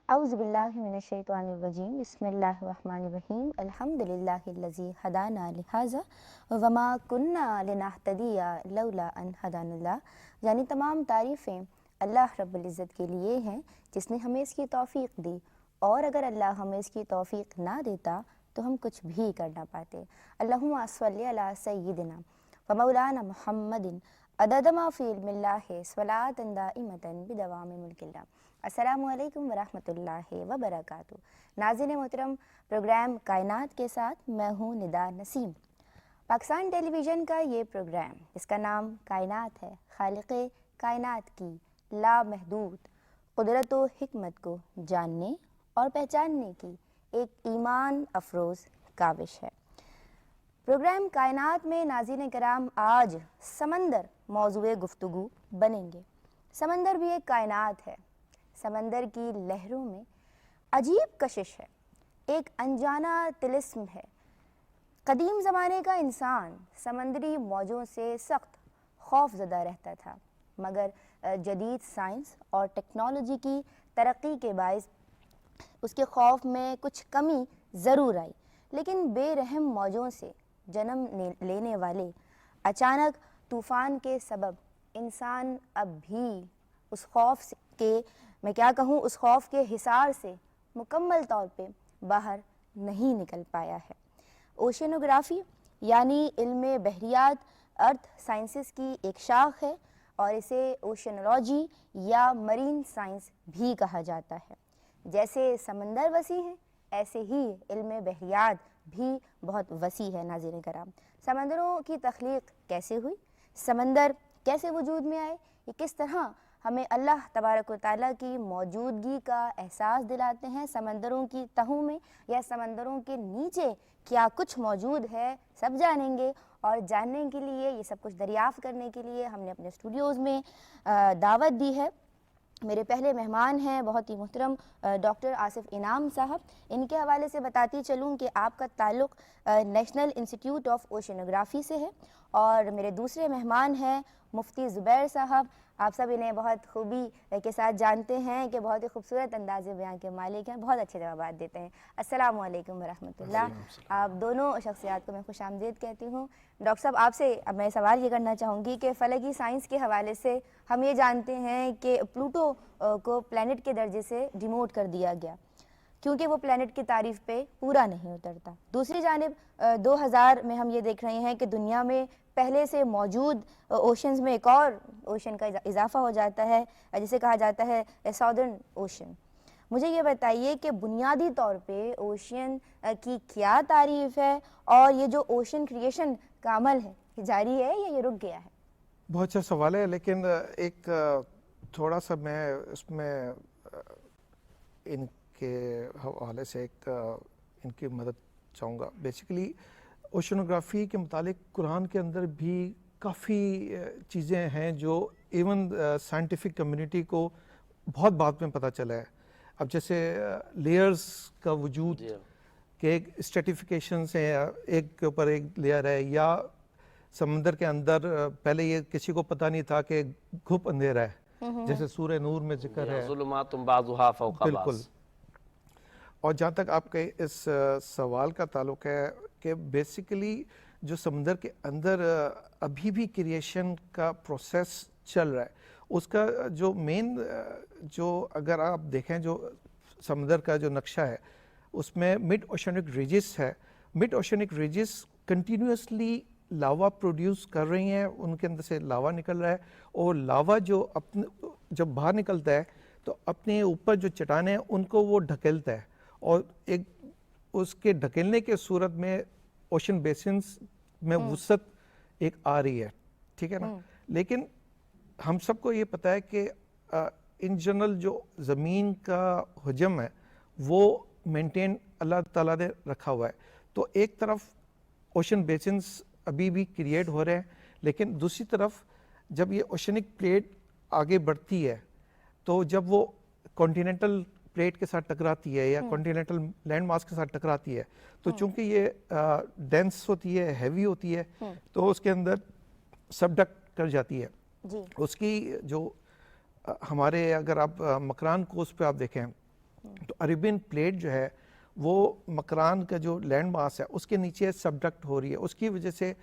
اعوذ باللہ من الشیطان الرجیم بسم اللہ الرحمن الرحیم الحمدللہ الذی ہدانا لہذا وما کننا لنہتدی لولا ان ہدانا اللہ، یعنی تمام تعریفیں اللہ رب العزت کے لیے ہیں جس نے ہمیں اس کی توفیق دی، اور اگر اللہ ہمیں اس کی توفیق نہ دیتا تو ہم کچھ بھی کر نہ پاتے۔ اللہم صلی علی سیدنا و مولانا محمد عدد ما فی علم اللہ صلاۃ دائمۃ بدوام ملک اللہ۔ السلام علیکم ورحمۃ اللہ وبرکاتہ۔ ناظرین محترم، پروگرام کائنات کے ساتھ میں ہوں ندا نسیم۔ پاکستان ٹیلی ویژن کا یہ پروگرام، اس کا نام کائنات ہے، خالق کائنات کی لامحدود قدرت و حکمت کو جاننے اور پہچاننے کی ایک ایمان افروز کاوش ہے۔ پروگرام کائنات میں ناظرین کرام آج سمندر موضوع گفتگو بنیں گے۔ سمندر بھی ایک کائنات ہے، سمندر کی لہروں میں عجیب کشش ہے، ایک انجانہ طلسم ہے۔ قدیم زمانے کا انسان سمندری موجوں سے سخت خوف زدہ رہتا تھا، مگر جدید سائنس اور ٹیکنالوجی کی ترقی کے باعث اس کے خوف میں کچھ کمی ضرور آئی، لیکن بے رحم موجوں سے جنم لینے والے اچانک طوفان کے سبب انسان اب بھی اس خوف کے اس خوف کے حصار سے مکمل طور پہ باہر نہیں نکل پایا ہے۔ اوشینوگرافی یعنی علم بحریات ارتھ سائنسز کی ایک شاخ ہے، اور اسے اوشینولوجی یا مرین سائنس بھی کہا جاتا ہے۔ جیسے سمندر وسیع ہے، ایسے ہی علم بحریات بھی بہت وسیع ہے۔ ناظرین کرام، سمندروں کی تخلیق کیسے ہوئی، سمندر کیسے وجود میں آئے، یہ کس طرح ہمیں اللہ تبارک و تعالیٰ کی موجودگی کا احساس دلاتے ہیں، سمندروں کی تہوں میں یا سمندروں کے نیچے کیا کچھ موجود ہے، سب جانیں گے۔ اور جاننے کے لیے، یہ سب کچھ دریافت کرنے کے لیے ہم نے اپنے اسٹوڈیوز میں دعوت دی ہے۔ میرے پہلے مہمان ہیں بہت ہی محترم ڈاکٹر آصف انعام صاحب۔ ان کے حوالے سے بتاتی چلوں کہ آپ کا تعلق نیشنل انسٹیٹیوٹ آف اوشینوگرافی سے ہے، اور میرے دوسرے مہمان ہیں مفتی زبیر صاحب۔ آپ سب انہیں بہت خوبی کے ساتھ جانتے ہیں کہ بہت ہی خوبصورت انداز بیان کے مالک ہیں، بہت اچھے جوابات دیتے ہیں۔ السلام علیکم ورحمۃ اللہ۔ آپ دونوں شخصیات کو میں خوش آمدید کہتی ہوں۔ ڈاکٹر صاحب، آپ سے اب میں سوال یہ کرنا چاہوں گی کہ فلکی سائنس کے حوالے سے ہم یہ جانتے ہیں کہ پلوٹو کو پلانٹ کے درجے سے ڈیموٹ کر دیا گیا کیونکہ وہ پلانٹ کی تعریف پہ پورا نہیں اترتا۔ دوسری جانب 2000 میں ہم یہ دیکھ رہے ہیں کہ دنیا میں پہلے سے موجود اوشنز میں ایک اور اوشن کا اضافہ ہو جاتا ہے، جسے کہا جاتا ہے ساؤدرن اوشن۔ مجھے یہ بتائیے کہ بنیادی طور پہ اوشین کی کیا تعریف ہے، اور یہ جو اوشن کریشن کا عمل ہے یہ جاری ہے یا یہ رک گیا ہے؟ بہت اچھا سوال ہے، لیکن ایک تھوڑا سا میں اس میں ان کے حوالے سے ایک ان کی مدد چاہوں گا۔ بیسیکلی اوشنوگرافی کے متعلق قرآن کے اندر بھی کافی چیزیں ہیں جو ایون سائنٹیفک کمیونٹی کو بہت بعد میں پتہ چلا ہے۔ اب جیسے لیئرز کا وجود، کہ ایک اسٹریٹیفیکیشنز ہیں، ایک کے اوپر ایک لیئر ہے، یا سمندر کے اندر پہلے یہ کسی کو پتہ نہیں تھا کہ گھپ اندھیرا ہے، جیسے سورہ نور میں ذکر ہے، ظلمات بعضها فوق بعض۔ بالکل۔ اور جہاں تک آپ کے اس سوال کا تعلق ہے کہ بیسیکلی جو سمندر کے اندر ابھی بھی کریشن کا پروسیس چل رہا ہے، اس کا جو مین اگر آپ دیکھیں جو سمندر کا جو نقشہ ہے، اس میں مڈ اوشینک ریجز ہے۔ مڈ اوشینک ریجز کنٹینیوسلی لاوا پروڈیوس کر رہی ہیں، ان کے اندر سے لاوا نکل رہا ہے، اور لاوا جب باہر نکلتا ہے تو اپنے اوپر جو چٹانیں ہیں ان کو وہ ڈھکیلتا ہے، اور ایک اس کے ڈھکیلنے کے صورت میں اوشن بیسنز میں وسعت ایک آ رہی ہے، ٹھیک ہے نا۔ لیکن ہم سب کو یہ پتہ ہے کہ ان جنرل جو زمین کا حجم ہے وہ مینٹین اللہ تعالیٰ نے رکھا ہوا ہے، تو ایک طرف اوشن بیسنز ابھی بھی کریٹ ہو رہے ہیں، لیکن دوسری طرف جب یہ اوشنک پلیٹ آگے بڑھتی ہے تو جب وہ کانٹیننٹل پلیٹ کے ساتھ ٹکراتی ہے یا کانٹیننٹل لینڈ ماس کے ساتھ ٹکراتی ہے، تو چونکہ یہ ڈینس ہوتی ہے، ہیوی ہوتی ہے، تو اس کے اندر سبڈکٹ کر جاتی ہے۔ اس کی جو ہمارے اگر آپ مکران کوس پہ آپ دیکھیں تو عربین پلیٹ جو ہے وہ مکران کا جو لینڈ ماس ہے اس کے نیچے سبڈکٹ ہو رہی ہے. اس کی وجہ سے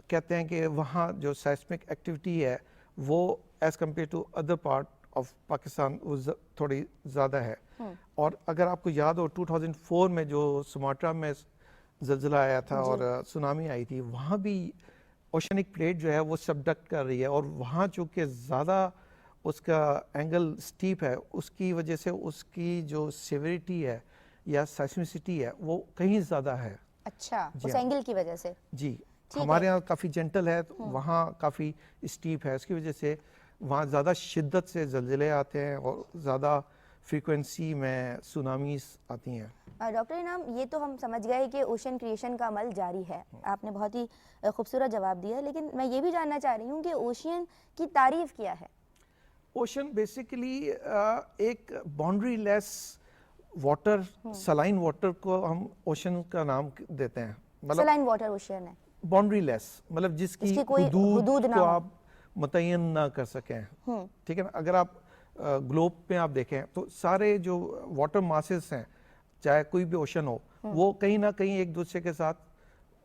کہتے ہیں کہ وہاں جو سائسمک ایکٹیویٹی ہے وہ as compare to other part of Pakistan وہ تھوڑی زیادہ ہے. اور اگر آپ کو یاد ہو 2004 میں جو سماٹرا میں زلزلہ آیا تھا اور سونامی آئی تھی, وہاں بھی اوشینک پلیٹ جو ہے وہ سبڈکٹ کر رہی ہے, اور وہاں چونکہ زیادہ اس کا اینگل سٹیپ ہے اس کی وجہ سے اس کی جو سیویریٹی ہے یا سائسمسٹی ہے وہ کہیں زیادہ ہے. اچھا, اس اینگل کی وجہ سے. جی, ہمارے یہاں کافی جنٹل ہے, وہاں کافی اسٹیپ ہے, اس کی وجہ سے وہاں زیادہ شدت سے زلزلے آتے ہیں اور زیادہ فریکوینسی میں سونامیز آتی ہیں. ڈاکٹر انعام, یہ تو ہم سمجھ گئے کہ اوشن کریشن کا عمل جاری ہے, آپ نے بہت ہی خوبصورت جواب دیا, لیکن میں یہ بھی جاننا چاہ رہی ہوں کہ اوشین کی تعریف کیا ہے؟ اوشن بیسیکلی ایک باؤنڈری لیس واٹر, سلائن واٹر کو ہم اوشن کا نام دیتے ہیں. سلائن واٹر اوشین ہے, باؤنڈری لیس, مطلب جس کی حدود کو آپ متعین نہ کر سکیں. ٹھیک ہے نا, اگر آپ گلوب میں آپ دیکھیں تو سارے جو واٹر ماسز ہیں چاہے کوئی بھی اوشن ہو وہ کہیں نہ کہیں ایک دوسرے کے ساتھ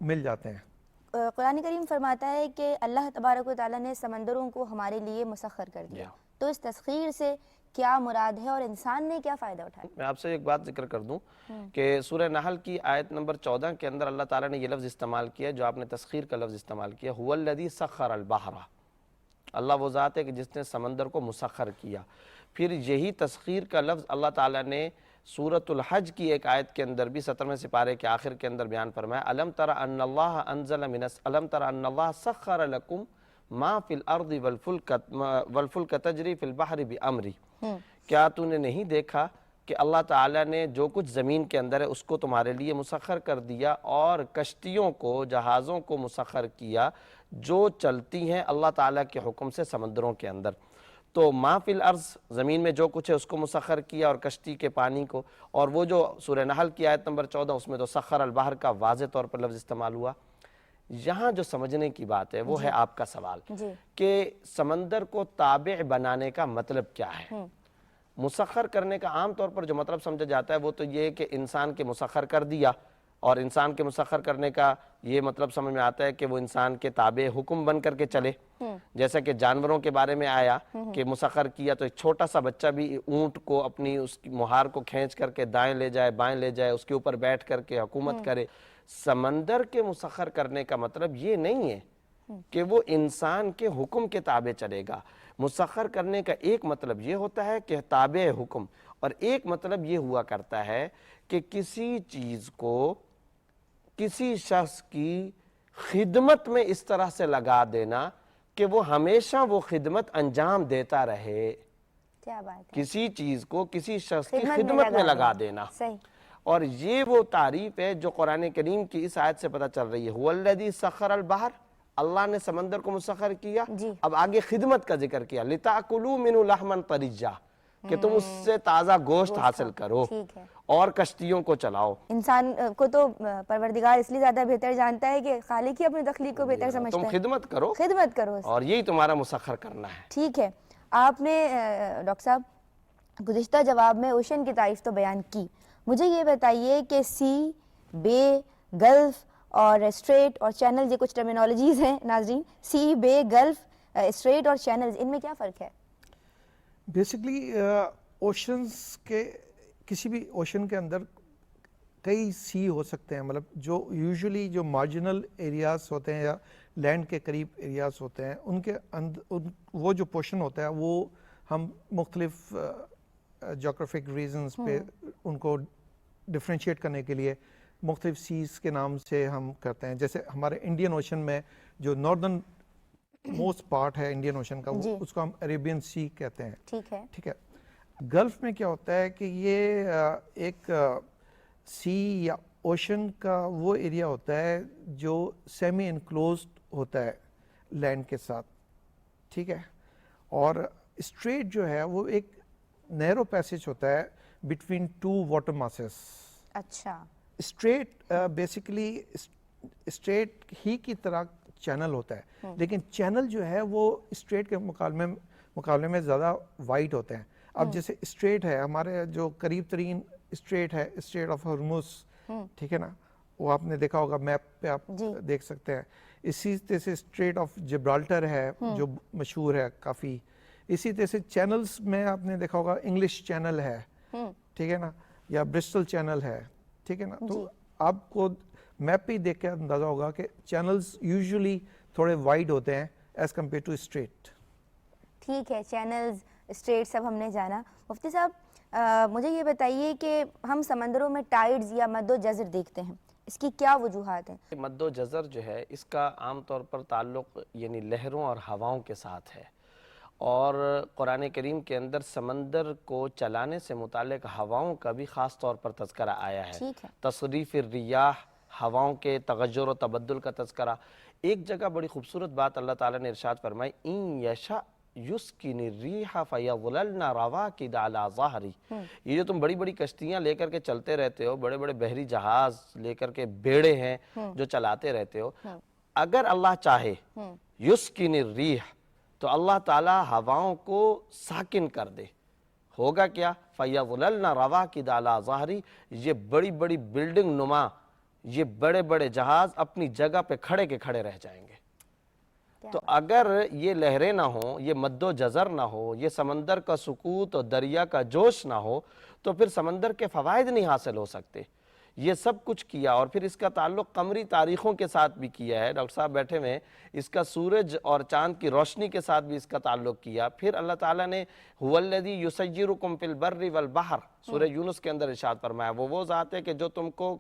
مل جاتے ہیں. قرآن کریم فرماتا ہے کہ اللہ تبارک و تعالیٰ نے سمندروں کو ہمارے لیے مسخر کر دیا, تو اس تسخیر سے کیا مراد ہے اور انسان نے کیا فائدہ اٹھایا؟ میں آپ سے ایک بات ذکر کر دوں کہ سورہ نحل کی آیت نمبر 14 کے اندر اللہ تعالیٰ نے یہ لفظ استعمال کیا جو آپ نے تسخیر کا لفظ استعمال کیا, هو الذی سخر البحر, اللہ وہ ذات ہے کہ جس نے سمندر کو مسخر کیا. پھر یہی تسخیر کا لفظ اللہ تعالیٰ نے سورۃ الحج کی ایک آیت کے اندر بھی 17ویں سپارے کے آخر کے اندر بیان فرمایا, الم تر ان اللہ انزل من الم تر ان اللہ سخر لکم ما فی الارض والفلک تجری فی البحر بامری. کیا تو نے نہیں دیکھا کہ اللہ تعالیٰ نے جو کچھ زمین کے اندر ہے اس کو تمہارے لیے مسخر کر دیا, اور کشتیوں کو, جہازوں کو مسخر کیا جو چلتی ہیں اللہ تعالیٰ کے حکم سے سمندروں کے اندر. تو ما فی الارض, زمین میں جو کچھ ہے اس کو مسخر کیا, اور کشتی کے پانی کو. اور وہ جو سورہ نحل کی آیت نمبر 14 اس میں تو سخر البحر کا واضح طور پر لفظ استعمال ہوا. یہاں جو سمجھنے کی بات ہے وہ ہے آپ کا سوال کہ سمندر کو تابع بنانے کا مطلب کیا ہے. مسخر کرنے کا عام طور پر جو مطلب سمجھا جاتا ہے وہ تو یہ کہ انسان کے مسخر کر دیا, اور انسان کے مسخر کرنے کا یہ مطلب سمجھ میں آتا ہے کہ وہ انسان کے تابع حکم بن کر کے چلے. جیسا کہ جانوروں کے بارے میں آیا کہ مسخر کیا تو ایک چھوٹا سا بچہ بھی اونٹ کو اپنی اس کی مہار کو کھینچ کر کے دائیں لے جائے بائیں لے جائے, اس کے اوپر بیٹھ کر کے حکومت کرے. سمندر کے مسخر کرنے کا مطلب یہ نہیں ہے کہ وہ انسان کے حکم کے تابع چلے گا. مسخر کرنے کا ایک مطلب یہ ہوتا ہے کہ تابع حکم, اور ایک مطلب یہ ہوا کرتا ہے کہ کسی چیز کو کسی شخص کی خدمت میں اس طرح سے لگا دینا کہ وہ ہمیشہ وہ خدمت انجام دیتا رہے. کیا بات ہے, کسی چیز کو کسی شخص کی خدمت میں لگا دینا. اور یہ وہ تعریف ہے جو قرآن کریم کی اس آیت سے پتہ چل رہی ہے, هو الذی سخر البحر, اللہ نے سمندر کو مسخر کیا. اب آگے خدمت کا ذکر کیا, لِتَأْكُلُوا مِنْهُ لَحْمًا طَرِيًّا, کہ تم اس سے تازہ گوشت حاصل کرو اور کشتیوں کو چلاؤ. انسان کو تو پروردگار اس لیے زیادہ بہتر جانتا ہے کہ خالق ہی اپنی تخلیق کو بہتر سمجھتا ہے. تم خدمت کرو, خدمت کرو, اور یہی تمہارا مسخر کرنا ہے. ٹھیک ہے, آپ نے ڈاکٹر صاحب گزشتہ جواب میں اوشن کی تعریف تو بیان کی. مجھے یہ بتائیے کہ سی, بے, گلف اور اسٹریٹ اور چینل, یہ کچھ ٹرمینالوجیز ہیں ناظرین, سی, بے, گلف, اسٹریٹ اور چینلز, ان میں کیا فرق ہے؟ بیسکلی اوشنز کے, کسی بھی اوشن کے اندر کئی سی ہو سکتے ہیں, مطلب جو یوزولی جو مارجنل ایریاز ہوتے ہیں یا لینڈ کے قریب ایریاز ہوتے ہیں ان کے وہ جو پورشن ہوتا ہے وہ ہم مختلف جیوگرافک ریزنز پہ ان کو ڈفرینشیٹ کرنے کے لیے مختلف سیز کے نام سے ہم کرتے ہیں. جیسے ہمارے انڈین اوشن میں جو ناردرن موسٹ پارٹ ہے انڈین اوشن کا, اس کو ہم عربین سی کہتے ہیں. ٹھیک ہے. گلف میں کیا ہوتا ہے کہ یہ ایک سی یا اوشن کا وہ ایریا ہوتا ہے جو سیمی انکلوزڈ ہوتا ہے لینڈ کے ساتھ. ٹھیک ہے. اور اسٹریٹ جو ہے وہ ایک نیرو پیسیج ہوتا ہے بٹوین ٹو واٹر ماسز. اچھا. اسٹریٹ بیسیکلی اسٹریٹ ہی کی طرح چینل ہوتا ہے, لیکن چینل جو ہے وہ اسٹریٹ کے مقابلے میں زیادہ وائڈ ہوتے ہیں. اب جیسے اسٹریٹ ہے ہمارے جو قریب ترین اسٹریٹ ہے اسٹریٹ آف ہرمز، ٹھیک ہے نا، وہ آپ نے دیکھا ہوگا میپ پہ آپ دیکھ سکتے ہیں. اسی طرح سے اسٹریٹ آف جبرالٹر ہے جو مشہور ہے کافی. اسی طرح سے چینلز میں آپ نے دیکھا ہوگا انگلش چینل ہے، ٹھیک ہے نا، یا برسٹل چینل ہے، ٹھیک ہے نا. تو آپ کو میپ پہ ہی دیکھ کے اندازہ ہوگا کہ چینلز یوزلی تھوڑے وائڈ ہوتے ہیں ایز کمپیئر ٹو اسٹریٹ. ٹھیک ہے، چینلز اسٹریٹ سب ہم نے جانا. مفتی صاحب مجھے یہ بتائیے کہ ہم سمندروں میں ٹائیڈز یا مد و جزر دیکھتے ہیں، اس کی کیا وجوہات ہیں؟ مد و جزر جو ہے اس کا عام طور پر تعلق یعنی لہروں اور ہواؤں کے ساتھ ہے، اور قرآن کریم کے اندر سمندر کو چلانے سے متعلق ہواؤں کا بھی خاص طور پر تذکرہ آیا ہے. تصریف الریاح، ہواؤں کے تغیر و تبدل کا تذکرہ. ایک جگہ بڑی خوبصورت بات اللہ تعالیٰ نے ارشاد فرمائی، ان یشاء یسکن الریح فیظللن رواکد علی ظہری. یہ جو تم بڑی بڑی کشتیاں لے کر کے چلتے رہتے ہو، بڑے بڑے بحری جہاز لے کر کے، بیڑے ہیں جو چلاتے رہتے ہو، اگر اللہ چاہے یسکن الریح تو اللہ تعالیٰ ہواؤں کو ساکن کر دے. ہوگا کیا؟ فیظللن رواکد علی ظہری. یہ بڑی بڑی بلڈنگ نما، یہ بڑے بڑے جہاز اپنی جگہ پہ کھڑے کے کھڑے رہ جائیں گے. تو اگر یہ لہریں نہ ہوں، یہ مد و جزر نہ ہو، یہ سمندر کا سکوت اور دریا کا جوش نہ ہو، تو پھر سمندر کے فوائد نہیں حاصل ہو سکتے. یہ سب کچھ کیا، اور پھر اس کا تعلق قمری تاریخوں کے ساتھ بھی کیا ہے. ڈاکٹر صاحب بیٹھے ہوئے، اس کا سورج اور چاند کی روشنی کے ساتھ بھی اس کا تعلق کیا. پھر اللہ تعالیٰ نے هو الذی یسیرکم فی البر والبحر سورہ یونس کے اندر ارشاد فرمایا، وہ ذات ہے کہ جو تم کو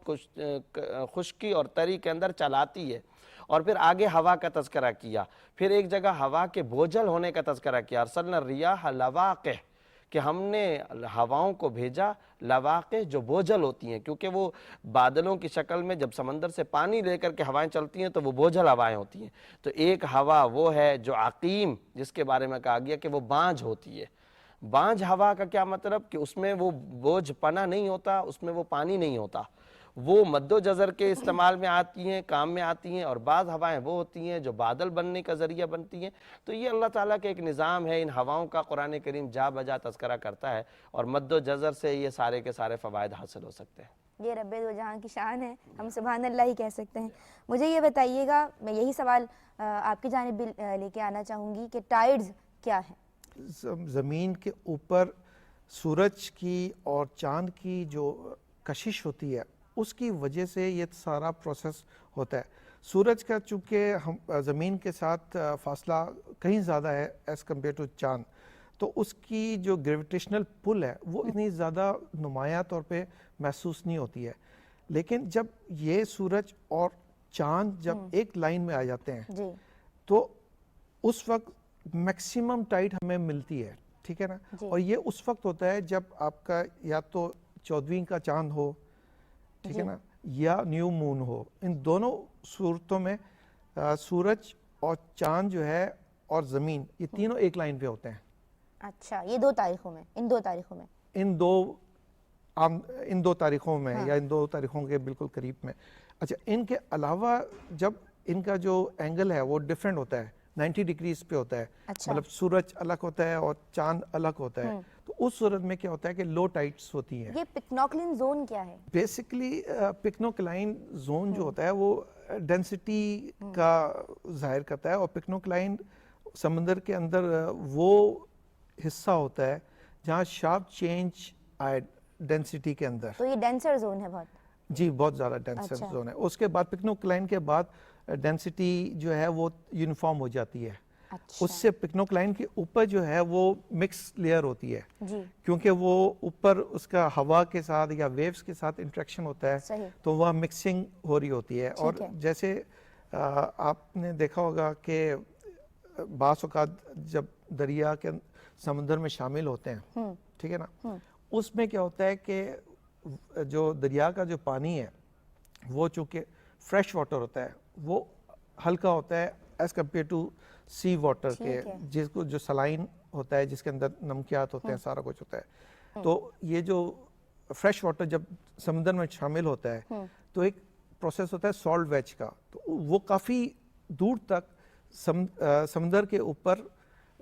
خشکی اور تری کے اندر چلاتی ہے. اور پھر آگے ہوا کا تذکرہ کیا. پھر ایک جگہ ہوا کے بوجھل ہونے کا تذکرہ کیا، ارسلنا الریاح لواقح، کہ ہم نے ہواؤں کو بھیجا لواقح جو بوجھل ہوتی ہیں، کیونکہ وہ بادلوں کی شکل میں جب سمندر سے پانی لے کر کے ہوائیں چلتی ہیں تو وہ بوجھل ہوائیں ہوتی ہیں. تو ایک ہوا وہ ہے جو عقیم، جس کے بارے میں کہا گیا کہ وہ بانجھ ہوتی ہے. بانجھ ہوا کا کیا مطلب؟ کہ اس میں وہ بوجھ پنا نہیں ہوتا، اس میں وہ پانی نہیں ہوتا. وہ مد و جزر کے استعمال میں آتی ہیں، کام میں آتی ہیں. اور بعض ہوائیں وہ ہوتی ہیں جو بادل بننے کا ذریعہ بنتی ہیں. تو یہ اللہ تعالیٰ کا ایک نظام ہے. ان ہواؤں کا قرآن کریم جا بجا تذکرہ کرتا ہے، اور مد و جزر سے یہ سارے کے سارے فوائد حاصل ہو سکتے ہیں. یہ رب دو جہاں کی شان ہے، ہم سبحان اللہ ہی کہہ سکتے ہیں. مجھے یہ بتائیے گا، میں یہی سوال آپ کی جانب لے کے آنا چاہوں گی کہ ٹائیڈز کیا ہیں؟ زمین کے اوپر سورج کی اور چاند کی جو کشش ہوتی ہے اس کی وجہ سے یہ سارا پروسیس ہوتا ہے. سورج کا چونکہ زمین کے ساتھ فاصلہ کہیں زیادہ ہے ایز کمپیئر ٹو چاند، تو اس کی جو گریویٹیشنل پل ہے وہ اتنی زیادہ نمایاں طور پہ محسوس نہیں ہوتی ہے. لیکن جب یہ سورج اور چاند جب ایک لائن میں آ جاتے ہیں تو اس وقت میکسیمم ٹائٹ ہمیں ملتی ہے، ٹھیک ہے نا. اور یہ اس وقت ہوتا ہے جب آپ کا یا تو 14ویں کا چاند ہو، ٹھیک ہے نا، یا نیو مون ہو. ان دونوں صورتوں میں سورج اور چاند جو ہے اور زمین یہ تینوں ایک لائن پہ ہوتے ہیں. اچھا، یہ دو تاریخوں میں، ان دو تاریخوں میں، ان دو تاریخوں میں یا ان دو تاریخوں کے بالکل قریب میں. اچھا، ان کے علاوہ جب ان کا جو اینگل ہے وہ ڈیفرنٹ ہوتا ہے، 90 ڈگریز پہ ہوتا ہے. مطلب سورج الگ ہوتا ہے اور چاند الگ ہوتا ہے. تو اس صورت میں کیا ہوتا ہے کہ لو ٹائٹس ہوتی ہیں. یہ پکنوکلین زون کیا ہے؟ بیسیکلی پکنوکلائن زون جو ہوتا ہے وہ ڈینسٹی کا ظاہر کرتا ہے. اور پکنوکلائن سمندر کے اندر وہ حصہ ہوتا ہے جہاں شارپ چینج آئے ڈینسٹی کے اندر. تو یہ ڈینسر زون ہے بہت؟ جی، بہت زیادہ ڈینسر زون ہے. اس کے بعد پکنوکلائن کے بعد ڈینسٹی جو ہے وہ یونیفارم ہو جاتی ہے. اس سے پکنوکلائن کے اوپر جو ہے وہ مکس لیئر ہوتی ہے، کیونکہ وہ اوپر اس کا ہوا کے ساتھ یا ویوز کے ساتھ انٹریکشن ہوتا ہے تو وہ مکسنگ ہو رہی ہوتی ہے. اور جیسے آپ نے دیکھا ہوگا کہ بعض اوقات جب دریا کے سمندر میں شامل ہوتے ہیں، ٹھیک ہے نا، اس میں کیا ہوتا ہے کہ جو دریا کا جو پانی ہے وہ چونکہ فریش واٹر ہوتا ہے وہ ہلکا ہوتا ہے as compare to sea water کے، جس کو جو سلائن ہوتا ہے جس کے اندر نمکیات ہوتے ہیں، سارا کچھ ہوتا ہے. تو یہ جو فریش واٹر جب سمندر میں شامل ہوتا ہے تو ایک پروسیس ہوتا ہے سالٹ ویج کا. تو وہ کافی دور تک سمندر کے اوپر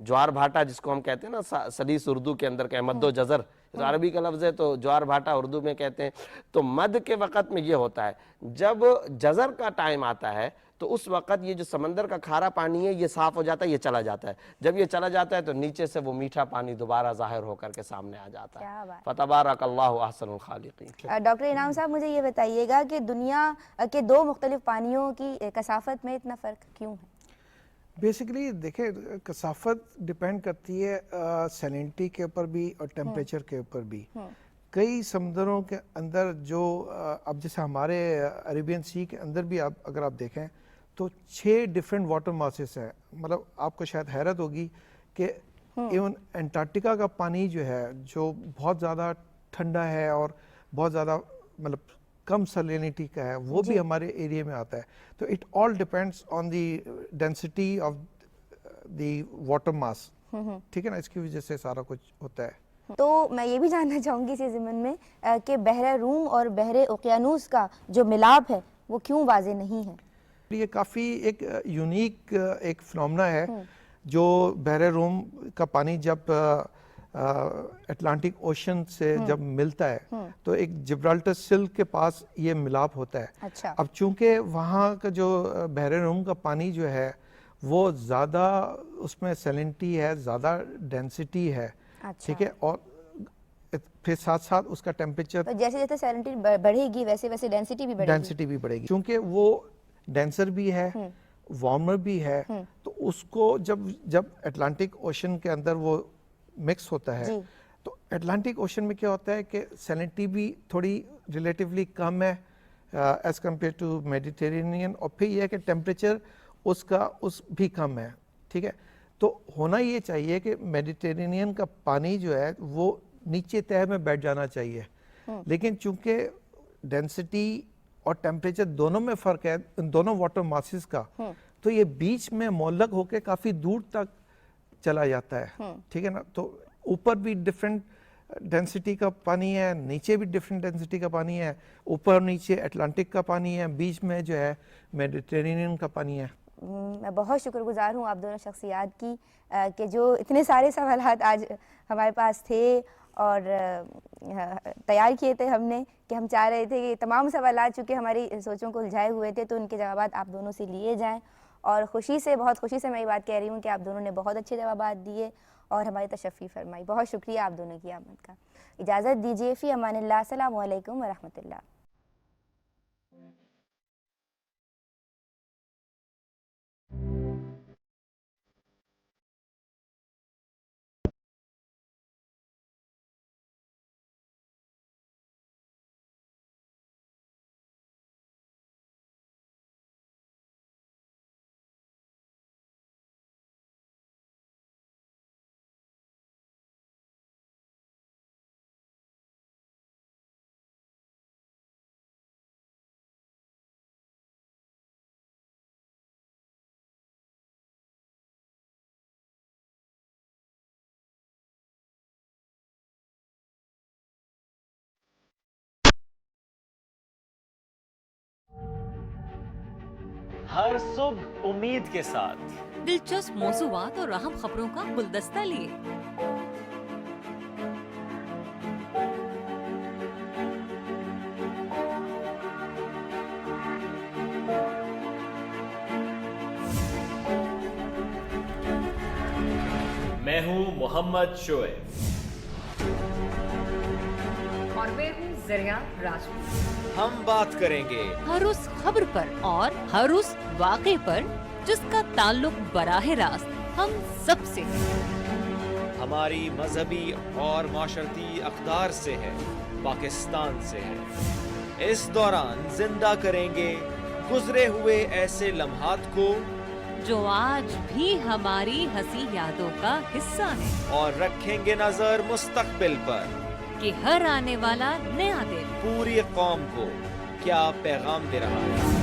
جوار بھاٹا جس کو ہم کہتے ہیں نا سلیس اردو کے اندر کہ مد و جزر، عربی کا لفظ ہے تو جوار بھاٹا اردو میں کہتے ہیں. تو مد کے وقت میں یہ ہوتا ہے، جب جزر کا ٹائم آتا ہے تو اس وقت یہ جو سمندر کا کھارا پانی ہے یہ صاف ہو جاتا ہے، یہ چلا جاتا ہے. جب یہ چلا جاتا ہے تو نیچے سے وہ میٹھا پانی دوبارہ ظاہر ہو کر کے سامنے آ جاتا ہے. کیا بات. فتبارک اللہ احسن الخالقین. ڈاکٹر انعام صاحب مجھے یہ بتائیے گا کہ دنیا کے دو مختلف پانیوں کی کثافت میں اتنا فرق کیوں ہے؟ بیسیکلی دیکھیں کثافت ڈپینڈ کرتی ہے سیلنٹی کے اوپر بھی اور ٹیمپریچر کے اوپر بھی. کئی سمندروں کے اندر جو اب جیسے ہمارے عربین سی کے اندر بھی اگر آپ دیکھیں تو 6 ڈفرینٹ واٹر ماسز ہیں. مطلب آپ کو شاید حیرت ہوگی کہ ایون انٹارکٹیکا کا پانی جو ہے جو بہت زیادہ ٹھنڈا ہے اور بہت زیادہ مطلب کم سلینٹی کا ہے وہ بھی ہمارے ایریا میں آتا ہے. تو it all depends on the density of the water mass. ٹھیک ہے نا، اس کی وجہ سے سارا کچھ ہوتا ہے. تو میں یہ بھی جاننا چاہوں گی اسی ضمن میں کہ بحر روم اور بحر اوقیانوس کا جو ملاپ ہے وہ کیوں واضح نہیں ہے؟ یہ کافی ایک یونیک ایک فنومنا ہے جو بحر روم کا پانی جب اٹلانٹک اوشن سے جب ملتا ہے تو ایک جبرالٹر سل کے پاس یہ ملاپ ہوتا ہے. اچھا. اب چونکہ وہاں کا جو بحر روم کا پانی جو ہے وہ زیادہ اس میں سیلنٹی ہے، زیادہ ڈینسٹی ہے. ٹھیک ہے، اور پھر ساتھ ساتھ اس کا ٹیمپریچر جیسے جیسے سیلنٹی بڑھے گی ویسے ویسے ڈینسٹی بھی بڑھے گی. کیونکہ وہ ڈینسر بھی ہے، وارمر بھی ہے. تو اس کو جب اٹلانٹک اوشن کے اندر وہ مکس ہوتا ہے تو اٹلانٹک اوشن میں کیا ہوتا ہے کہ سیلنٹی بھی تھوڑی ریلیٹیولی کم ہے ایز کمپیئر ٹو میڈیٹرینین، اور پھر یہ ہے کہ ٹیمپریچر اس بھی کم ہے. ٹھیک ہے، تو ہونا یہ چاہیے کہ میڈیٹرینین کا پانی جو ہے وہ نیچے تہہ میں بیٹھ جانا چاہیے. لیکن چونکہ ڈینسٹی اور ٹیمپریچر دونوں میں فرق ہے ان دونوں واٹر ماسز کا، تو یہ بیچ میں معلق ہو کے کافی دور تک چلا جاتا ہے. ٹھیک ہے نا، تو اوپر بھی ڈفرینٹ ڈینسٹی کا پانی ہے، نیچے بھی ڈفرینٹ ڈینسٹی کا پانی ہے. اوپر نیچے اٹلانٹک کا پانی ہے، بیچ میں جو ہے میڈیٹرینین کا پانی ہے. میں بہت شکر گزار ہوں آپ دونوں شخصیات کی کہ جو اتنے سارے سوالات آج ہمارے پاس تھے اور تیار کیے تھے ہم نے، کہ ہم چاہ رہے تھے کہ تمام سوالات چونکہ ہماری سوچوں کو الجھائے ہوئے تھے تو ان کے جوابات آپ دونوں سے لیے جائیں. اور بہت خوشی سے میں یہ بات کہہ رہی ہوں کہ آپ دونوں نے بہت اچھے جوابات دیے اور ہماری تشفی فرمائی. بہت شکریہ آپ دونوں کی آمد کا. اجازت دیجیے، فی امان اللہ، السلام علیکم ورحمۃ اللہ. ہر صبح امید کے ساتھ دلچسپ موضوعات اور اہم خبروں کا گلدستہ لیے میں ہوں محمد شعیب اور میں ہوں ذریعہ راجپوت. ہم بات کریں گے ہر اس خبر پر اور ہر اس واقعے پر جس کا تعلق براہ راست ہم سب سے ہے. ہماری مذہبی اور معاشرتی اقدار سے ہے، پاکستان سے ہے. اس دوران زندہ کریں گے گزرے ہوئے ایسے لمحات کو جو آج بھی ہماری ہنسی یادوں کا حصہ ہے، اور رکھیں گے نظر مستقبل پر کہ ہر آنے والا نیا دن پوری قوم کو کیا پیغام دے رہا ہے.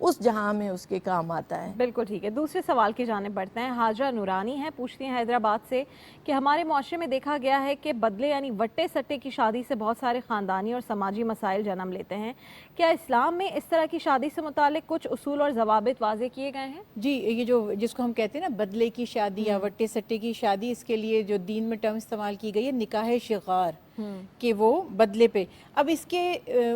اس جہاں میں اس کے کام آتا ہے. بالکل ٹھیک ہے. دوسرے سوال کی جانب بڑھتے ہیں. حاجرہ نورانی ہیں, پوچھتی ہیں حیدرآباد سے کہ ہمارے معاشرے میں دیکھا گیا ہے کہ بدلے یعنی وٹے سٹے کی شادی سے بہت سارے خاندانی اور سماجی مسائل جنم لیتے ہیں. کیا اسلام میں اس طرح کی شادی سے متعلق کچھ اصول اور ضوابط واضح کیے گئے ہیں؟ جی, یہ جو جس کو ہم کہتے ہیں نا بدلے کی شادی یا وٹے سٹے کی شادی, اس کے لیے جو دین میں ٹرم استعمال کی گئی ہے نکاح شغار, کہ وہ بدلے پہ. اب اس کے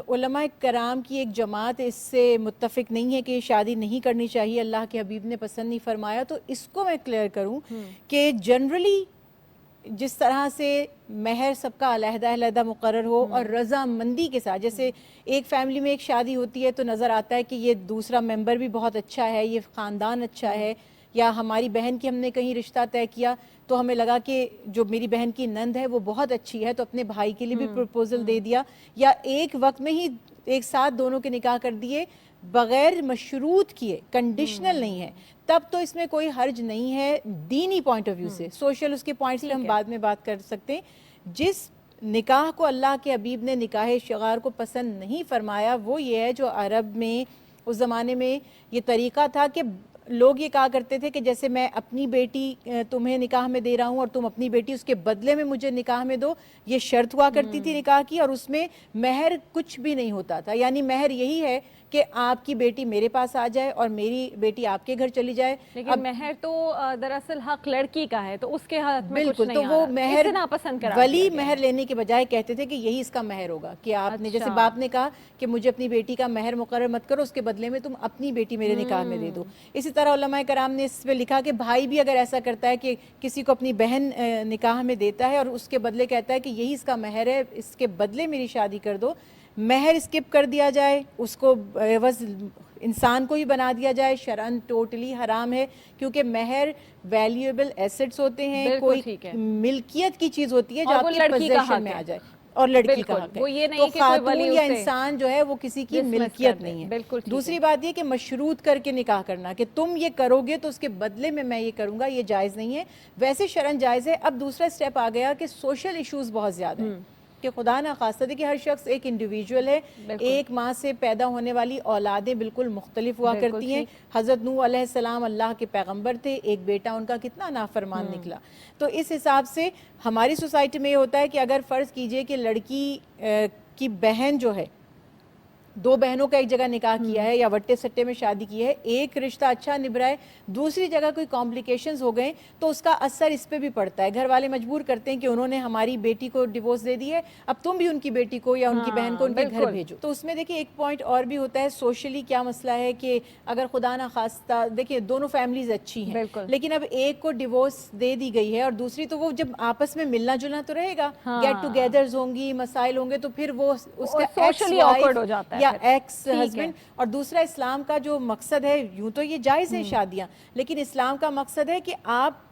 علماء کرام کی ایک جماعت اس سے متفق نہیں ہے کہ یہ شادی نہیں کرنی چاہیے, اللہ کے حبیب نے پسند نہیں فرمایا. تو اس کو میں کلیئر کروں کہ جنرلی جس طرح سے مہر سب کا علیحدہ علیحدہ مقرر ہو اور رضامندی کے ساتھ, جیسے ایک فیملی میں ایک شادی ہوتی ہے تو نظر آتا ہے کہ یہ دوسرا ممبر بھی بہت اچھا ہے, یہ خاندان اچھا ہے, یا ہماری بہن کی ہم نے کہیں رشتہ طے کیا تو ہمیں لگا کہ جو میری بہن کی نند ہے وہ بہت اچھی ہے تو اپنے بھائی کے لیے بھی پروپوزل دے دیا, یا ایک وقت میں ہی ایک ساتھ دونوں کے نکاح کر دیے بغیر مشروط کیے, کنڈیشنل نہیں ہے, تب تو اس میں کوئی حرج نہیں ہے دینی پوائنٹ آف ویو سے. سوشل اس کے پوائنٹس پہ ہم بعد میں بات کر سکتے ہیں. جس نکاح کو اللہ کے حبیب نے نکاح شغار کو پسند نہیں فرمایا وہ یہ ہے جو عرب میں اس زمانے میں یہ طریقہ تھا کہ لوگ یہ کہا کرتے تھے کہ جیسے میں اپنی بیٹی تمہیں نکاح میں دے رہا ہوں اور تم اپنی بیٹی اس کے بدلے میں مجھے نکاح میں دو, یہ شرط ہوا کرتی تھی نکاح کی, اور اس میں مہر کچھ بھی نہیں ہوتا تھا. یعنی مہر یہی ہے کہ آپ کی بیٹی میرے پاس آ جائے اور میری بیٹی آپ کے گھر چلی جائے. لیکن مہر تو دراصل حق لڑکی کا ہے, تو اس کے ہاتھ میں کچھ بالکل, نہیں تو آ وہ رہا. مہر اسے ناپسند کرا ولی دیا گیا. مہر لینے کے بجائے کہتے تھے کہ یہی اس کا مہر ہوگا, کہ آپ نے جیسے باپ نے کہا کہ مجھے اپنی بیٹی کا مہر مقرر مت کرو, اس کے بدلے میں تم اپنی بیٹی میرے نکاح میں دے دو. اسی طرح علماء کرام نے اس پہ لکھا کہ بھائی بھی اگر ایسا کرتا ہے کہ کسی کو اپنی بہن نکاح میں دیتا ہے اور اس کے بدلے کہتا ہے کہ یہی اس کا مہر ہے, اس کے بدلے میری شادی کر دو, مہر اسکپ کر دیا جائے, اس کو عوض انسان کو ہی بنا دیا جائے, شرعاً ٹوٹلی حرام ہے. کیونکہ مہر ویلیویبل ایسٹس ہوتے ہیں, کوئی ملکیت کی چیز ہوتی ہے جو آپ کے پوزیشن میں آ جائے, اور لڑکی کا حق ہے. تو خاتون یا انسان جو ہے وہ کسی کی ملکیت نہیں ہے. دوسری بات یہ کہ مشروط کر کے نکاح کرنا کہ تم یہ کرو گے تو اس کے بدلے میں یہ کروں گا, یہ جائز نہیں ہے. ویسے شرعاً جائز ہے. اب دوسرا سٹیپ آ گیا کہ سوشل ایشوز بہت زیادہ ہیں, کہ خدا نہ خواستہ دیکھیں ہر شخص ایک انڈیویجول ہے, ایک ماں سے پیدا ہونے والی اولادیں بالکل مختلف ہوا کرتی ہیں. حضرت نوح علیہ السلام اللہ کے پیغمبر تھے, ایک بیٹا ان کا کتنا نافرمان نکلا. تو اس حساب سے ہماری سوسائٹی میں یہ ہوتا ہے کہ اگر فرض کیجئے کہ لڑکی کی بہن جو ہے, دو بہنوں کا ایک جگہ نکاح کیا ہے یا وٹے سٹے میں شادی کی ہے, ایک رشتہ اچھا نبھرا ہے, دوسری جگہ کوئی کمپلیکیشنز ہو گئے تو اس کا اثر اس پہ بھی پڑتا ہے. گھر والے مجبور کرتے ہیں کہ انہوں نے ہماری بیٹی کو ڈیورس دے دی ہے, اب تم بھی ان کی بیٹی کو یا ان کی بہن کو ان کے گھر بھیجو. تو اس میں دیکھیں ایک پوائنٹ اور بھی ہوتا ہے, سوشلی کیا مسئلہ ہے کہ اگر خدا نہ خواستہ دیکھیں دونوں فیملیز اچھی ہیں, لیکن اب ایک کو ڈیورس دے دی گئی ہے اور دوسری تو وہ جب آپس میں ملنا جلنا تو رہے گا, گیٹ ٹوگیدرز ہوں گی, مسائل ہوں گے, تو پھر وہ اس کا سوشلی آکورڈ ہو جاتا ہے یا ایکس ہسبینڈ. اور دوسرا اسلام کا جو مقصد ہے, یوں تو یہ جائز ہیں شادیاں, لیکن اسلام کا مقصد ہے کہ آپ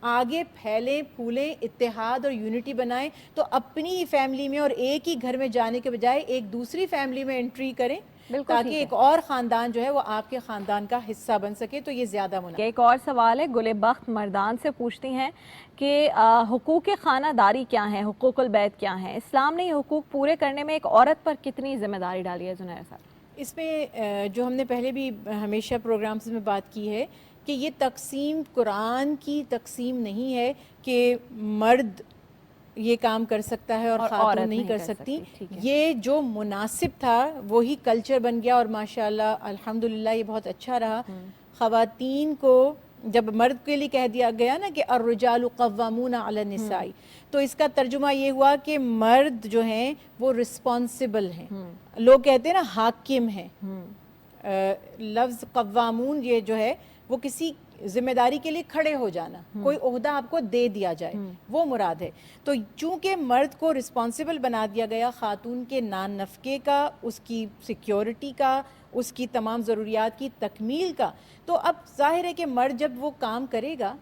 آگے پھیلیں پھولیں, اتحاد اور یونٹی بنائیں. تو اپنی فیملی میں اور ایک ہی گھر میں جانے کے بجائے ایک دوسری فیملی میں انٹری کریں, تاکہ ایک اور خاندان جو ہے وہ آپ کے خاندان کا حصہ بن سکے, تو یہ زیادہ مناسب. ایک اور سوال ہے, گل بخت مردان سے پوچھتی ہیں کہ حقوق خانہ داری کیا ہیں, حقوق البیت کیا ہیں, اسلام نے یہ حقوق پورے کرنے میں ایک عورت پر کتنی ذمہ داری ڈالی ہے؟ زنیرہ صاحب, اس میں جو ہم نے پہلے بھی ہمیشہ پروگرامز میں بات کی ہے کہ یہ تقسیم قرآن کی تقسیم نہیں ہے کہ مرد یہ کام کر سکتا ہے اور خاتون نہیں کر سکتی. یہ جو مناسب تھا وہی کلچر بن گیا, اور ماشاءاللہ الحمدللہ یہ بہت اچھا رہا. خواتین کو جب مرد کے لیے کہہ دیا گیا نا کہ الرجال قوامون علی النساء, تو اس کا ترجمہ یہ ہوا کہ مرد جو ہیں وہ رسپانسبل ہیں. لوگ کہتے ہیں نا حاکم ہیں, لفظ قوامون یہ جو ہے وہ کسی ذمہ داری کے لیے کھڑے ہو جانا, کوئی عہدہ آپ کو دے دیا جائے, وہ مراد ہے. تو چونکہ مرد کو رسپانسبل بنا دیا گیا خاتون کے نان نفقے کا, اس کی سیکیورٹی کا, اس کی تمام ضروریات کی تکمیل کا, تو اب ظاہر ہے کہ مرد جب وہ کام کرے گا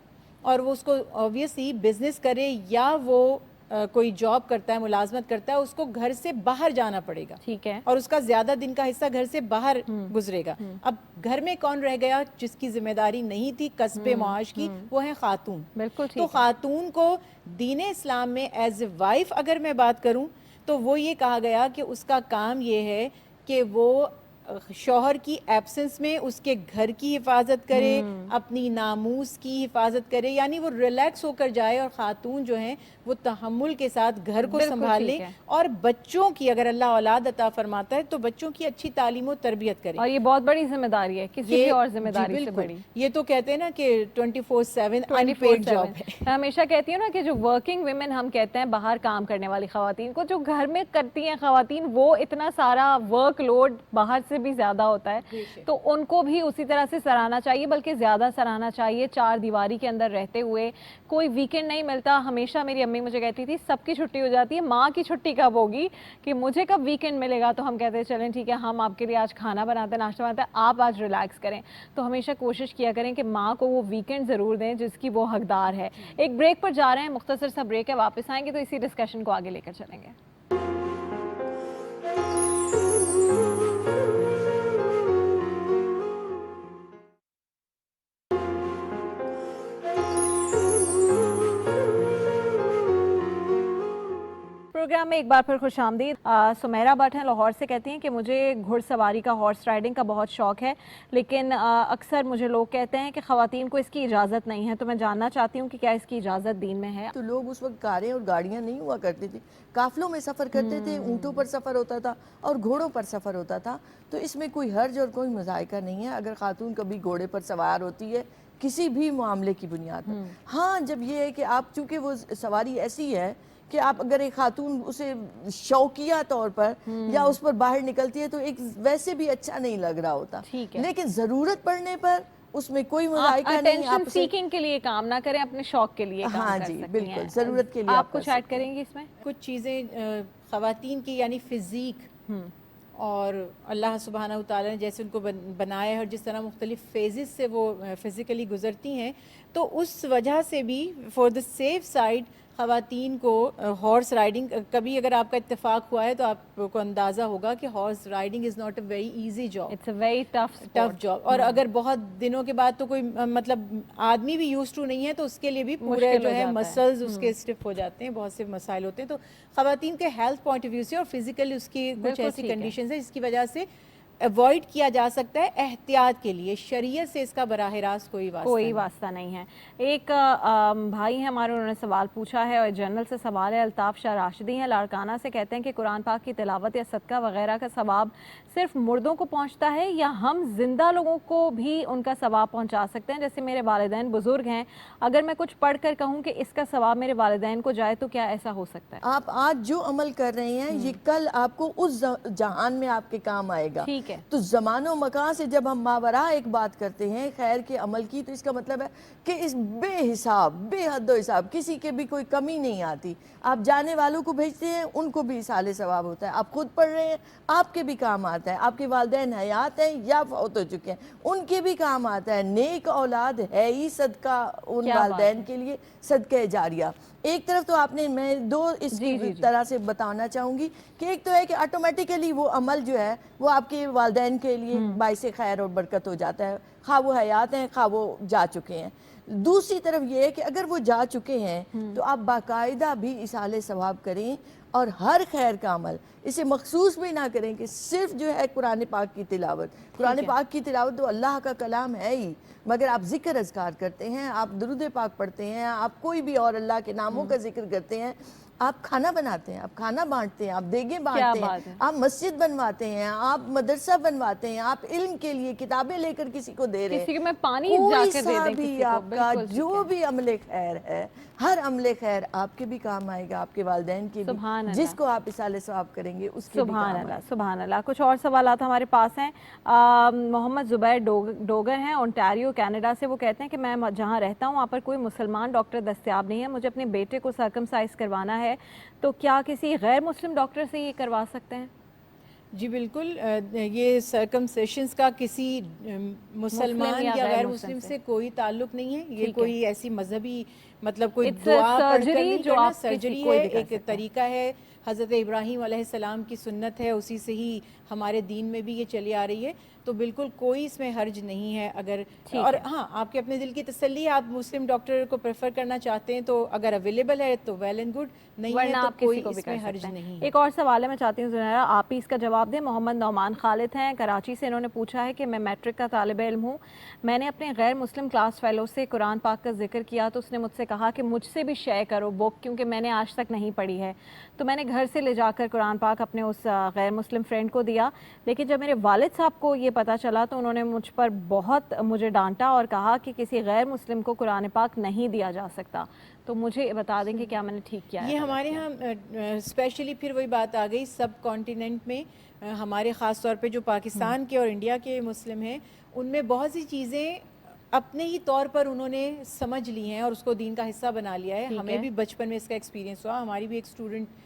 اور وہ اس کو اوبویسلی بزنس کرے یا وہ کوئی جاب کرتا ہے, ملازمت کرتا ہے, اس کو گھر سے باہر جانا پڑے گا, ٹھیک ہے, اور اس کا زیادہ دن کا حصہ گھر سے باہر گزرے گا. اب گھر میں کون رہ گیا جس کی ذمہ داری نہیں تھی کسب معاش کی, وہ ہیں خاتون. تو خاتون کو دین اسلام میں ایز اے وائف اگر میں بات کروں تو وہ یہ کہا گیا کہ اس کا کام یہ ہے کہ وہ شوہر کی ایبسنس میں اس کے گھر کی حفاظت کرے, اپنی ناموس کی حفاظت کرے, یعنی وہ ریلیکس ہو کر جائے, اور خاتون جو ہیں وہ تحمل کے ساتھ گھر کو سنبھال لے, اور بچوں کی اگر اللہ اولاد عطا فرماتا ہے تو بچوں کی اچھی تعلیم و تربیت کرے. اور یہ بہت بڑی ذمہ داری ہے, کسی بھی اور ذمہ داری سے بڑی. یہ تو کہتے ہیں نا کہ 24/7 unpaid جاب ہے. میں ہمیشہ کہتی ہوں نا کہ جو ورکنگ ویمن ہم کہتے ہیں, باہر کام کرنے والی خواتین کو, جو گھر میں کرتی ہیں خواتین, وہ اتنا سارا ورک لوڈ باہر سے بھی زیادہ ہوتا ہے, تو ان کو بھی اسی طرح سے سراہنا چاہیے, بلکہ زیادہ سراہنا چاہیے. 4 دیواری کے اندر رہتے ہوئے کوئی ویکینڈ نہیں ملتا. ہمیشہ میری امی مجھے کہتی تھی سب کی چھٹی ہو جاتی ہے, ماں کی چھٹی کب ہوگی, کہ مجھے کب ویکینڈ ملے گا. تو ہم کہتے ہیں چلیں ٹھیک ہے, ہم آپ کے لیے آج کھانا بناتے ہیں, ناشتہ بناتے ہیں, آپ آج ریلیکس کریں. تو ہمیشہ کوشش کیا کریں کہ ماں کو وہ ویکینڈ ضرور دیں جس کی وہ حقدار ہے. ایک بریک پر جا رہے ہیں, مختصر سا بریک ہے, واپس آئیں گے تو اسی ڈسکشن کو آگے لے کر چلیں گے. پروگرام میں ایک بار پھر خوش آمدید. سمیرہ بٹ ہیں لاہور سے, کہتی ہیں کہ مجھے گھڑ سواری کا, ہارس رائڈنگ کا بہت شوق ہے, لیکن اکثر مجھے لوگ کہتے ہیں کہ خواتین کو اس کی اجازت نہیں ہے. تو میں جاننا چاہتی ہوں کہ کیا اس کی اجازت دین میں ہے؟ تو لوگ اس وقت کاریں اور گاڑیاں نہیں ہوا کرتی تھی, قافلوں میں سفر کرتے تھے, اونٹوں پر سفر ہوتا تھا اور گھوڑوں پر سفر ہوتا تھا. تو اس میں کوئی حرج اور کوئی مذائقہ نہیں ہے اگر خاتون کبھی گھوڑے پر سوار ہوتی ہے کسی بھی معاملے کی بنیاد پر. ہاں جب یہ ہے کہ آپ, چونکہ وہ سواری ایسی ہے کہ آپ اگر ایک خاتون اسے شوقیہ طور پر یا اس پر باہر نکلتی ہے تو ایک ویسے بھی اچھا نہیں لگ رہا ہوتا, لیکن ضرورت پڑنے پر اس میں کوئی مذائقہ نہیں. آپ سیکنگ کے لیے کام نہ کریں, اپنے شوق کے لیے کام کر سکتی ہیں. بالکل, ضرورت کے لیے. آپ کچھ ایڈ کریں گی اس میں؟ کچھ چیزیں خواتین کی یعنی فزیک اور اللہ سبحانہ وتعالی نے جیسے ان کو بنایا ہے اور جس طرح مختلف فیزز سے وہ فزیکلی گزرتی ہیں, تو اس وجہ سے بھی فار دا سیف سائڈ خواتین کو ہارس رائڈنگ, کبھی اگر آپ کا اتفاق ہوا ہے تو آپ کو اندازہ ہوگا کہ horse riding is not a very easy job, it's a very tough job. اور اگر بہت دنوں کے بعد تو کوئی مطلب آدمی بھی یوز ٹو نہیں ہے تو اس کے لیے بھی پورے جو ہے مسلز اس کے اسٹف ہو جاتے ہیں, بہت سے مسائل ہوتے ہیں. تو خواتین کے ہیلتھ پوائنٹ آف ویو سے اور فزیکلی اس کی کچھ ایسی کنڈیشنز ہیں جس کی وجہ سے اوائڈ کیا جا سکتا ہے احتیاط کے لیے. شریعت سے اس کا براہ راست کوئی واسطہ نہیں ہے. ایک بھائی ہیں ہمارے, انہوں نے سوال پوچھا ہے اور جنرل سے سوال ہے. الطاف شاہ راشدی ہیں لاڑکانہ سے, کہتے ہیں کہ قرآن پاک کی تلاوت یا صدقہ وغیرہ کا ثواب صرف مردوں کو پہنچتا ہے یا ہم زندہ لوگوں کو بھی ان کا ثواب پہنچا سکتے ہیں؟ جیسے میرے والدین بزرگ ہیں, اگر میں کچھ پڑھ کر کہوں کہ اس کا ثواب میرے والدین کو جائے تو کیا ایسا ہو سکتا ہے؟ آپ آج جو عمل کر رہے ہیں یہ کل آپ کو اس جہان میں آپ کے کام آئے گا. تو زمان و مکان سے جب ہم ماورا ایک بات کرتے ہیں خیر کے عمل کی, تو اس کا مطلب ہے کہ اس بے حساب, بے حد و حساب, کسی کے بھی کوئی کمی نہیں آتی. آپ جانے والوں کو بھیجتے ہیں, ان کو بھی اصال ثواب ہوتا ہے. آپ خود پڑھ رہے ہیں, آپ کے بھی کام آتا ہے. آپ کے والدین حیات ہیں یا فوت ہو چکے ہیں, ان کے بھی کام آتا ہے. نیک اولاد ہے ہی صدقہ ان والدین کے لیے, صدقہ جاریہ. ایک طرف تو آپ نے, میں دو اس کی طرح سے بتانا چاہوں گی کہ ایک تو ہے کہ آٹومیٹیکلی وہ عمل جو ہے وہ آپ کے والدین کے لیے باعث خیر اور برکت ہو جاتا ہے, خواہ وہ حیات ہیں خواہ وہ جا چکے ہیں. دوسری طرف یہ ہے کہ اگر وہ جا چکے ہیں تو آپ باقاعدہ بھی اصال ثواب کریں, اور ہر خیر کا عمل اسے مخصوص بھی نہ کریں کہ صرف جو ہے قرآن پاک کی تلاوت. قرآن پاک کی تلاوت تو اللہ کا کلام ہے ہی, مگر آپ ذکر اذکار کرتے ہیں, آپ درود پاک پڑھتے ہیں, آپ کوئی بھی اور اللہ کے ناموں کا ذکر کرتے ہیں, آپ کھانا بناتے ہیں, آپ کھانا بانٹتے ہیں, آپ دیگیں بانٹتے ہیں, آپ مسجد بنواتے ہیں, آپ مدرسہ بنواتے ہیں, آپ علم کے لیے کتابیں لے کر کسی کو دے رہے ہیں, کسی کو میں پانی جا کے دے دیں کسی کو, آپ کا جو بھی عمل خیر ہے, ہر عمل خیر آپ کے بھی کام آئے گا, آپ کے والدین کے بھی, جس کو آپ اصال ثواب کریں گے اس کے بھی کام آئے گا. سبحان اللہ. کچھ اور سوالات ہمارے پاس ہیں. محمد زبیر ڈوگر ہیں اونٹاریو کینیڈا سے, وہ کہتے ہیں کہ میں جہاں رہتا ہوں وہاں پر کوئی مسلمان ڈاکٹر دستیاب نہیں ہے, مجھے اپنے بیٹے کو سرکمسائز کروانا ہے, تو کیا کسی غیر مسلم ڈاکٹر سے یہ کروا سکتے ہیں؟ جی بالکل, یہ سرکمسیشنز کا کسی مسلمان یا غیر مسلم سے کوئی تعلق نہیں ہے. یہ کوئی ایسی مذہبی مطلب کوئی دعا پڑھ کر نہیں کرنا, سرجری ہے, ایک طریقہ ہے, حضرت ابراہیم علیہ السلام کی سنت ہے, اسی سے ہی ہمارے دین میں بھی یہ چلی آ رہی ہے. تو بالکل کوئی اس میں حرج نہیں ہے اگر, اور ہاں آپ کے اپنے دل کی تسلی ہے, آپ مسلم ڈاکٹر کو پریفر کرنا چاہتے ہیں تو اگر اویلیبل ہے تو ویل اینڈ گڈ, نہیں ہے تو کوئی اس میں حرج نہیں ہے. ایک اور سوال ہے, میں چاہتی ہوں زنیرہ آپ ہی اس کا جواب دیں. محمد نعمان خالد ہیں کراچی سے, انہوں نے پوچھا ہے کہ میں میٹرک کا طالب علم ہوں, میں نے اپنے غیر مسلم کلاس فیلو سے قرآن پاک کا ذکر کیا تو اس نے مجھ سے کہا کہ مجھ سے بھی شیئر کرو بک, کیونکہ میں نے آج تک نہیں پڑھی ہے. تو میں نے گھر سے لے جا کر قرآن پاک اپنے اس غیر مسلم فرینڈ کو دیا, لیکن جب میرے والد صاحب کو یہ پتہ چلا تو انہوں نے مجھ پر بہت مجھے ڈانٹا اور کہا کہ کسی غیر مسلم کو قرآن پاک نہیں دیا جا سکتا. تو مجھے بتا دیں کہ کیا میں نے ٹھیک کیا ہے؟ یہ ہمارے ہاں اسپیشلی پھر وہی بات آ گئی, سب کانٹیننٹ میں ہمارے خاص طور پہ جو پاکستان کے اور انڈیا کے مسلم ہیں ان میں بہت سی چیزیں اپنے ہی طور پر انہوں نے سمجھ لی ہیں اور اس کو دین کا حصہ بنا لیا ہے. ہمیں بھی بچپن میں اس کا ایکسپیرینس ہوا, ہماری بھی ایک اسٹوڈنٹ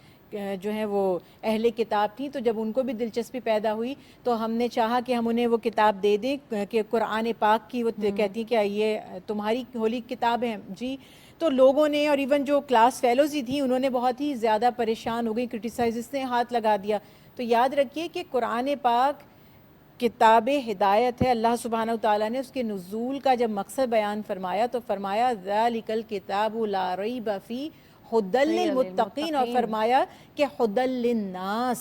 جو ہیں وہ اہل کتاب تھیں, تو جب ان کو بھی دلچسپی پیدا ہوئی تو ہم نے چاہا کہ ہم انہیں وہ کتاب دے دیں کہ قرآن پاک کی, وہ کہتی ہیں کہ یہ تمہاری ہولی کتاب ہے جی. تو لوگوں نے, اور ایون جو کلاس فیلوز ہی تھیں, انہوں نے بہت ہی زیادہ پریشان ہو گئی, کرٹیسائز نے ہاتھ لگا دیا. تو یاد رکھیے کہ قرآن پاک کتاب ہدایت ہے. اللہ سبحانہ وتعالیٰ نے اس کے نزول کا جب مقصد بیان فرمایا تو فرمایا ذالک الکتاب لا ریب فیہ ہدی للمتقین, اور فرمایا کہ ہدی للناس,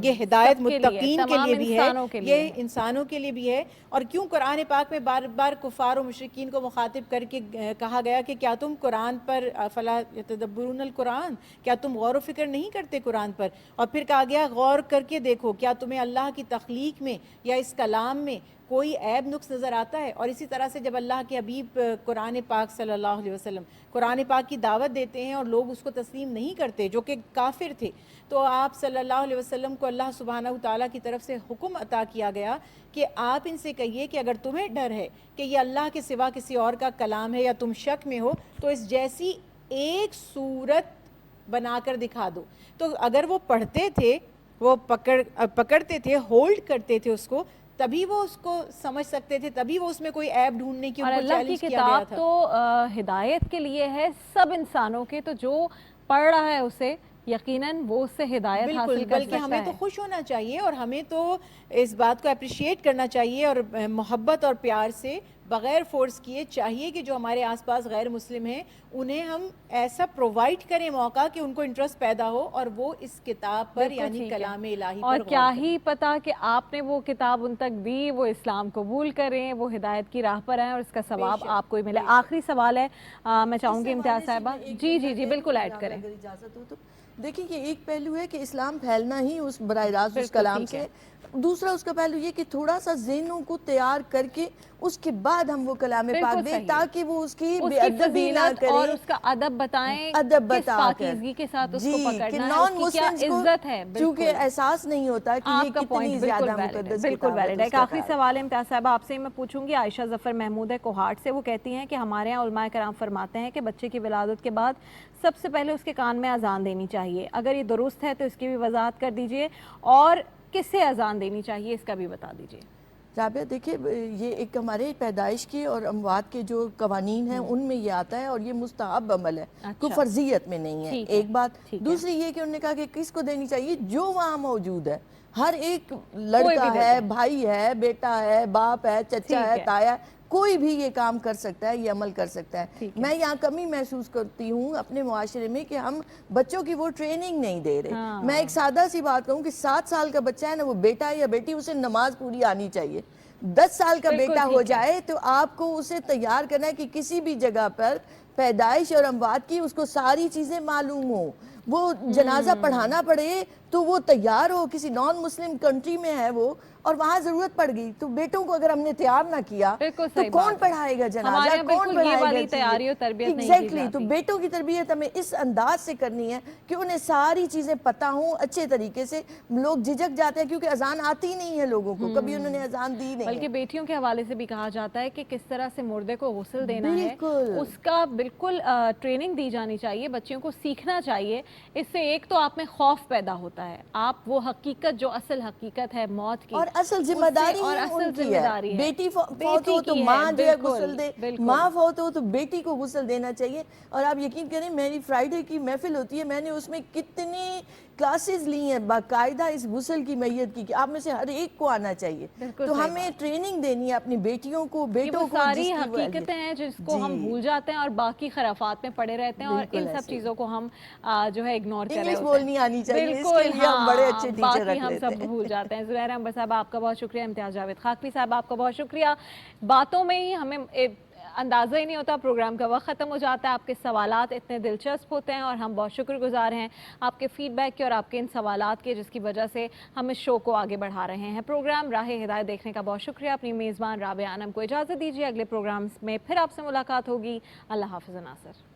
یہ ہدایت متقین کے لیے بھی ہے, یہ انسانوں کے لیے بھی ہے. اور کیوں قرآن پاک میں بار بار کفار و مشرکین کو مخاطب کر کے کہا گیا کہ کیا تم قرآن پر افلا یتدبرون القرآن, کیا تم غور و فکر نہیں کرتے قرآن پر؟ اور پھر کہا گیا غور کر کے دیکھو کیا تمہیں اللہ کی تخلیق میں یا اس کلام میں کوئی عیب نقص نظر آتا ہے. اور اسی طرح سے جب اللہ کے حبیب قرآن پاک صلی اللہ علیہ وسلم قرآن پاک کی دعوت دیتے ہیں اور لوگ اس کو تسلیم نہیں کرتے جو کہ کافر تھے, تو آپ صلی اللہ علیہ وسلم کو اللہ سبحانہ وتعالیٰ کی طرف سے حکم عطا کیا گیا کہ آپ ان سے کہیے کہ اگر تمہیں ڈر ہے کہ یہ اللہ کے سوا کسی اور کا کلام ہے یا تم شک میں ہو تو اس جیسی ایک صورت بنا کر دکھا دو. تو اگر وہ پڑھتے تھے, وہ پکڑتے تھے, ہولڈ کرتے تھے اس کو, تبھی وہ اس کو سمجھ سکتے تھے, تبھی وہ اس میں کوئی عیب ڈھونڈنے کی ان کو چیلنج کیا گیا تھا. اور اللہ کی کتاب تو ہدایت کے لیے ہے سب انسانوں کے, تو جو پڑھ رہا ہے اسے یقیناً وہ اس سے ہدایت حاصل کر بلکہ ہمیں تو خوش ہونا چاہیے اور ہمیں تو اس بات کو اپریشیٹ کرنا چاہیے اور محبت اور پیار سے بغیر فورس کیے چاہیے کہ جو ہمارے آس پاس غیر مسلم ہیں انہیں ہم ایسا پرووائڈ کریں موقع کہ ان کو انٹرسٹ پیدا ہو اور وہ اس کتاب پر یعنی کلام الہی پر اور کیا ہی پتا کہ آپ نے وہ کتاب ان تک دی, وہ اسلام قبول کریں, وہ ہدایت کی راہ پر آئیں اور اس کا ثواب آپ کو ہی ملے. آخری سوال ہے, میں چاہوں گی امتیاز صاحبہ. جی جی جی بالکل ایڈ کریں. اجازت ہو تو دیکھیں کہ ایک پہلو ہے کہ اسلام پھیلنا ہی اس براہ راست اس کلام سے, دوسرا اس کا پہلو یہ کہ تھوڑا سا ذہنوں کو تیار کر کے اس کے بعد ہم وہ کلام پاک دیں تاکہ وہ اس کی بے ادبی نہ کرے اور اس کا ادب بتائیں, ادب کس بتا پاکیزگی کے ساتھ اس کو پکڑنا ہے, اس کی کیا عزت ہے, چونکہ احساس نہیں ہوتا کہ یہ کتنی زیادہ مقدس بالکل ویلڈ ہے. ایک آخری سوال ہے امتیاز صاحبہ آپ سے میں پوچھوں گی. عائشہ ظفر محمود ہے کوہاٹ سے, وہ کہتی ہیں کہ ہمارے یہاں علماء کرام فرماتے ہیں کہ بچے کی ولادت کے بعد سب سے پہلے اس کے کان میں اذان دینی چاہیے. اگر یہ درست ہے تو اس کی بھی وضاحت کر دیجئے, اور کس سے اذان دینی چاہیے اس کا بھی بتا دیجئے. رابعہ دیکھیں یہ ایک ہمارے پیدائش کے اور اموات کے جو قوانین ہیں ان میں یہ آتا ہے اور یہ مستحب عمل ہے, کوئی فرضیت میں نہیں ہے. ایک بات. دوسری یہ کہ انہوں نے کہا کہ کس کو دینی چاہیے, جو وہاں موجود ہے, ہر ایک لڑکا ہے, بھائی ہے, بیٹا ہے, باپ ہے, چچا ہے, تایا, کوئی بھی یہ کام کر سکتا ہے, یہ عمل کر سکتا ہے. میں یہاں کمی محسوس کرتی ہوں اپنے معاشرے میں کہ ہم بچوں کی وہ ٹریننگ نہیں دے رہے. میں ایک سادہ سی بات کہوں کہ 7 سال کا بچہ ہے نا, وہ بیٹا یا بیٹی, اسے نماز پوری آنی چاہیے. 10 سال کا بیٹا ہو جائے تو آپ کو اسے تیار کرنا ہے کہ کسی بھی جگہ پر پیدائش اور اموات کی اس کو ساری چیزیں معلوم ہو. وہ جنازہ پڑھانا پڑے تو وہ تیار ہو. کسی نان مسلم کنٹری میں ہے وہ اور وہاں ضرورت پڑ گئی تو بیٹوں کو اگر ہم نے تیار نہ کیا تو کون پڑھائے گا جنازہ, کون پڑھائے گا. ایگزیکٹلی. تو بیٹوں کی تربیت ہمیں اس انداز سے کرنی ہے کہ انہیں ساری چیزیں پتہ ہوں اچھے طریقے سے. لوگ جھجک جاتے ہیں کیونکہ اذان آتی نہیں ہے لوگوں کو, کبھی انہوں نے اذان دی نہیں. بلکہ بیٹیوں کے حوالے سے بھی کہا جاتا ہے کہ کس طرح سے مردے کو غسل دینا ہے, اس کا بالکل ٹریننگ دی جانی چاہیے, بچوں کو سیکھنا چاہیے. اس سے ایک تو آپ میں خوف پیدا ہوتا ہے, آپ وہ حقیقت جو اصل حقیقت ہے موت کی, اور اصل ذمہ داری ان کی ہے. بیٹی فوت ہو تو ماں جو ہے غسل دے, ماں فوت ہو تو بیٹی کو غسل دینا چاہیے. اور آپ یقین کریں میری فرائیڈے کی محفل ہوتی ہے, میں نے اس میں کتنی کلاسز لی ہیں باقاعدہ اس غسل کی میت کی کہ آپ میں سے ہر ایک کو آنا چاہیے. تو ہمیں ٹریننگ دینی ہے اپنی بیٹیوں کو, بیٹوں کو. ساری حقیقتیں ہیں جس کو ہم بھول جاتے ہیں اور باقی خرافات میں پڑے رہتے ہیں, اور ان سب چیزوں کو ہم جو ہے اگنور کر رہے ہوتے ہیں. انگلش بولنی آنی چاہیے, اس کے لیے ہم بڑے اچھے ٹیچر رکھ لیتے ہیں. ہم سب بھول جاتے ہیں. زبیر احمد صاحب آپ کا بہت شکریہ, امتیاز جاوید خاکپی صاحب آپ کا بہت شکریہ. باتوں میں ہی ہمیں اندازہ ہی نہیں ہوتا, پروگرام کا وقت ختم ہو جاتا ہے. آپ کے سوالات اتنے دلچسپ ہوتے ہیں اور ہم بہت شکر گزار ہیں آپ کے فیڈ بیک کے اور آپ کے ان سوالات کے, جس کی وجہ سے ہم اس شو کو آگے بڑھا رہے ہیں. پروگرام راہ ہدایت دیکھنے کا بہت شکریہ. اپنی میزبان رابعہ انم کو اجازت دیجیے, اگلے پروگرامز میں پھر آپ سے ملاقات ہوگی. اللہ حافظ ناصر.